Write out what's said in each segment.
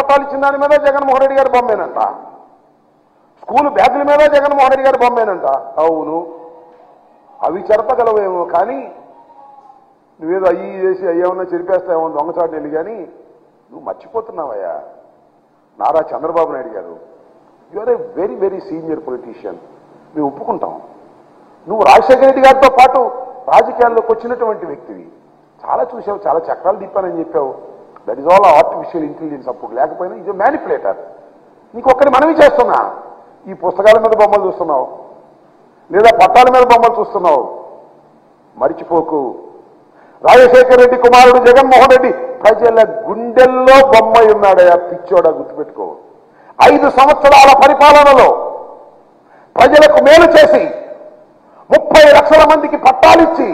పట్టాలు ఇచ్చిన దాని మీద జగన్మోహన్ రెడ్డి గారి బొమ్మేనంట, స్కూల్ బ్యాగుల మీద జగన్మోహన్ రెడ్డి గారి బొమ్మేనంట. అవును, అవి చెరపగలవేమో, కానీ నువ్వేదో అయ్యి చేసి అయ్యేమన్నా చెరిపేస్తావేమో దొంగచాటు వెళ్ళి. కానీ నువ్వు మర్చిపోతున్నావయ్యా, నారా చంద్రబాబు నాయుడు గారు you are a very very senior politician. మేము ఒప్పుకుంటాం. నువ్వు రాజశేఖర రెడ్డి గారితో పాటు రాజకీయాల్లోకి వచ్చినటువంటి వ్యక్తివి. చాలా చూసావు, చాలా చక్రాలు తిప్పానని చెప్పావు. That is all artificial intelligence. అప్పుడు లేకపోయినా ఇది మ్యానిపులేటర్. నీకు ఒక్కరి మనవి చేస్తున్నా, ఈ పుస్తకాల మీద బొమ్మలు చూస్తున్నావు లేదా పట్టాల మీద బొమ్మలు చూస్తున్నావు. మరిచిపోకు, రాజశేఖర రెడ్డి కుమారుడు జగన్మోహన్ రెడ్డి ప్రజల గుండెల్లో బొమ్మ ఉన్నాడయా పిచ్చోడా, గుర్తుపెట్టుకో. 5 సంవత్సరాల పరిపాలనలో ప్రజలకు మేలు చేసి 30 లక్షల మందికి పట్టాలిచ్చి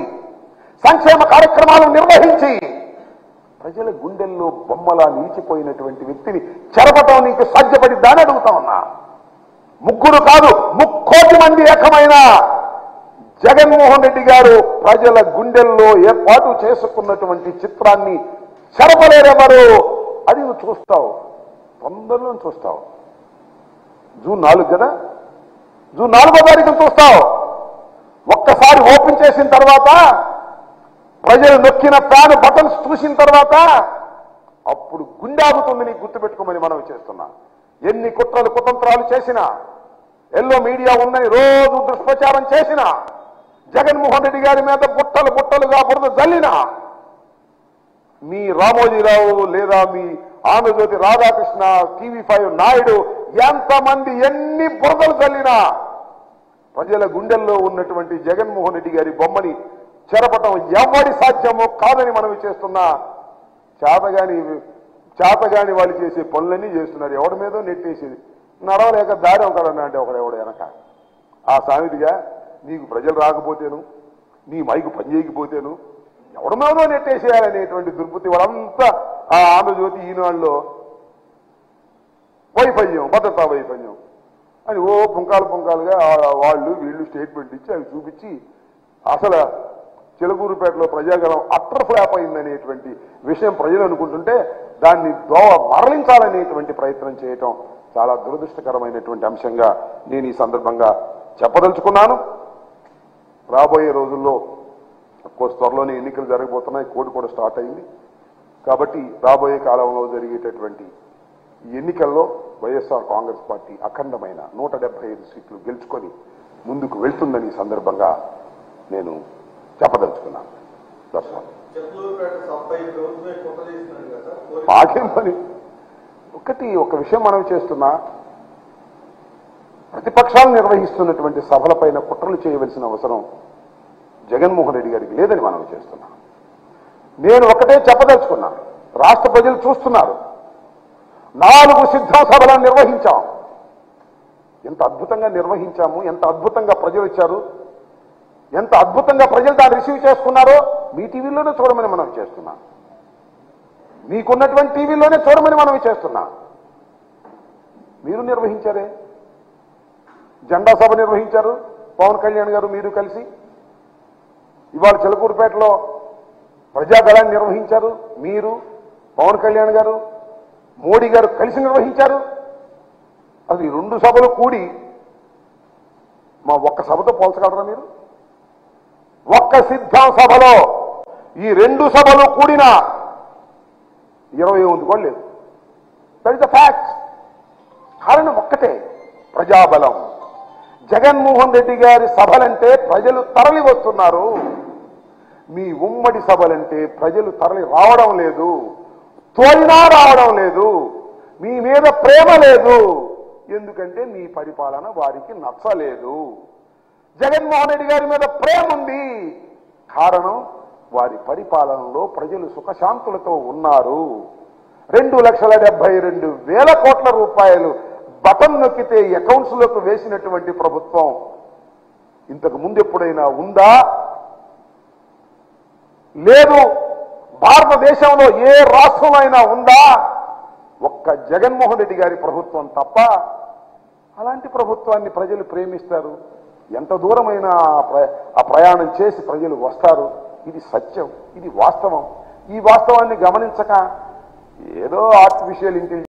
సంక్షేమ కార్యక్రమాలు నిర్వహించి ప్రజల గుండెల్లో బొమ్మలా నిలిచిపోయినటువంటి వ్యక్తిని చెరపటం నీకు సాధ్యపడిద్దాని అడుగుతా ఉన్నా. 3 కాదు 3,00,00,000 మంది ఏకమైన జగన్మోహన్ రెడ్డి గారు ప్రజల గుండెల్లో ఏర్పాటు చేసుకున్నటువంటి చిత్రాన్ని చెరపలేరెవరు. అది నువ్వు చూస్తావు, తొందరలో చూస్తావు. జూన్ 4 కదా, జూన్ 4వ తారీఖున చూస్తావు. ఒక్కసారి ఓపెన్ చేసిన తర్వాత ప్రజలు నొక్కిన ఫ్యాన్ బటన్స్ చూసిన తర్వాత అప్పుడు గుండె ఆగుతుంది. నీకు గుర్తుపెట్టుకోమని మనం చేస్తున్నా. ఎన్ని కుట్రలు కుతంత్రాలు చేసినా, ఎల్లో మీడియా ఉందని రోజు దుష్ప్రచారం చేసినా, జగన్మోహన్ రెడ్డి గారి మీద బుట్టలు బుట్టలుగా బురద జల్లినా, మీ రామోజీరావు లేదా మీ ఆంధ్రజ్యోతి రాధాకృష్ణ, TV5 నాయుడు ఎంతమంది ఎన్ని బురదలు జల్లినా ప్రజల గుండెల్లో ఉన్నటువంటి జగన్మోహన్ రెడ్డి గారి బొమ్మని చెరపటం ఎవరి సాధ్యమో కాదని మనవి చేస్తున్నా. చేతగాని వాళ్ళు చేసే పనులన్నీ చేస్తున్నారు. ఎవడి మీదో నెట్టేసేది, నడవలేక దారి ఒకడన్నా అంటే ఒకడెవడు వెనక. ఆ సామెతిగా నీకు ప్రజలు రాకపోతేను, నీ మైకు పనిచేయకపోతేను ఎవడి మీదో నెట్టేసేయాలనేటువంటి దుర్బుద్ధి వాళ్ళంతా ఆ ఆంధ్రజ్యోతి ఈనాడులో వైఫల్యం, భద్రతా వైఫల్యం అని ఓ పుంకాలుగా వాళ్ళు వీళ్ళు స్టేట్మెంట్ ఇచ్చి అవి చూపించి అసలు చిలకూరుపేటలో ప్రజాగలం అట్టర్ ఫ్లాప్ అయిందనేటువంటి విషయం ప్రజలు అనుకుంటుంటే దాన్ని మరలించాలనేటువంటి ప్రయత్నం చేయటం చాలా దురదృష్టకరమైనటువంటి అంశంగా నేను ఈ సందర్భంగా చెప్పదలుచుకున్నాను. రాబోయే రోజుల్లో కోర్స్ త్వరలోనే ఎన్నికలు జరగబోతున్నాయి, కోడ్ కూడా స్టార్ట్ అయింది. కాబట్టి రాబోయే కాలంలో జరిగేటటువంటి ఈ ఎన్నికల్లో వైఎస్ఆర్ కాంగ్రెస్ పార్టీ అఖండమైన 175 సీట్లు గెలుచుకొని ముందుకు వెళ్తుందని ఈ సందర్భంగా నేను చెప్పదలుచుకున్నాను. మాకేం పని. ఒక విషయం మనం చేస్తున్నా, ప్రతిపక్షాలు నిర్వహిస్తున్నటువంటి సభలపైన కుట్రలు చేయవలసిన అవసరం జగన్మోహన్ రెడ్డి గారికి లేదని మనం చేస్తున్నాం. నేను ఒకటే చెప్పదలుచుకున్నాను, రాష్ట్ర ప్రజలు చూస్తున్నారు. 4 సిద్ధ సభలను నిర్వహించాం. ఎంత అద్భుతంగా నిర్వహించాము, ఎంత అద్భుతంగా ప్రజలు వచ్చారు, ఎంత అద్భుతంగా ప్రజలు దాన్ని రిసీవ్ చేసుకున్నారో మీ టీవీలోనే చూడమని మనం చేస్తున్నాం. మీకున్నటువంటి టీవీలోనే చూడమని మనం చేస్తున్నాం. మీరు నిర్వహించారే, జెండా సభ నిర్వహించారు పవన్ కళ్యాణ్ గారు మీరు కలిసి. ఇవాళ చిలకూరుపేటలో ప్రజాగళాన్ని నిర్వహించారు మీరు, పవన్ కళ్యాణ్ గారు, మోడీ గారు కలిసి నిర్వహించారు. అసలు ఈ 2 సభలు కూడి మా ఒక్క సభతో పోల్చగలరా మీరు? ఒక్క సిద్ధం సభలో ఈ 2 సభలు కూడిన 20 కూడా లేదు. That is the fact. కారణం ఒక్కటే, ప్రజాబలం. జగన్మోహన్ రెడ్డి గారి సభలంటే ప్రజలు తరలి వస్తున్నారు. మీ ఉమ్మడి సభలంటే ప్రజలు తరలి రావడం లేదు, తోయినా రావడం లేదు. మీ మీద ప్రేమ లేదు, ఎందుకంటే మీ పరిపాలన వారికి నచ్చలేదు. జగన్మోహన్ రెడ్డి గారి మీద ప్రేమ ఉంది, కారణం వారి పరిపాలనలో ప్రజలు సుఖశాంతులతో ఉన్నారు. 2,72,000 కోట్ల రూపాయలు బటన్ నొక్కితే అకౌంట్స్లోకి వేసినటువంటి ప్రభుత్వం ఇంతకు ముందు ఎప్పుడైనా ఉందా? లేదు. భారతదేశంలో ఏ రాష్ట్రంలో అయినా ఉందా? ఒక్క జగన్మోహన్ రెడ్డి గారి ప్రభుత్వం తప్ప. అలాంటి ప్రభుత్వాన్ని ప్రజలు ప్రేమిస్తారు. ఎంత దూరమైనా ఆ ప్రయాణం చేసి ప్రజలు వస్తారు. ఇది సత్యం, ఇది వాస్తవం. ఈ వాస్తవాన్ని గమనించక ఏదో ఆర్టిఫిషియల్ ఇంటెలిజెన్స్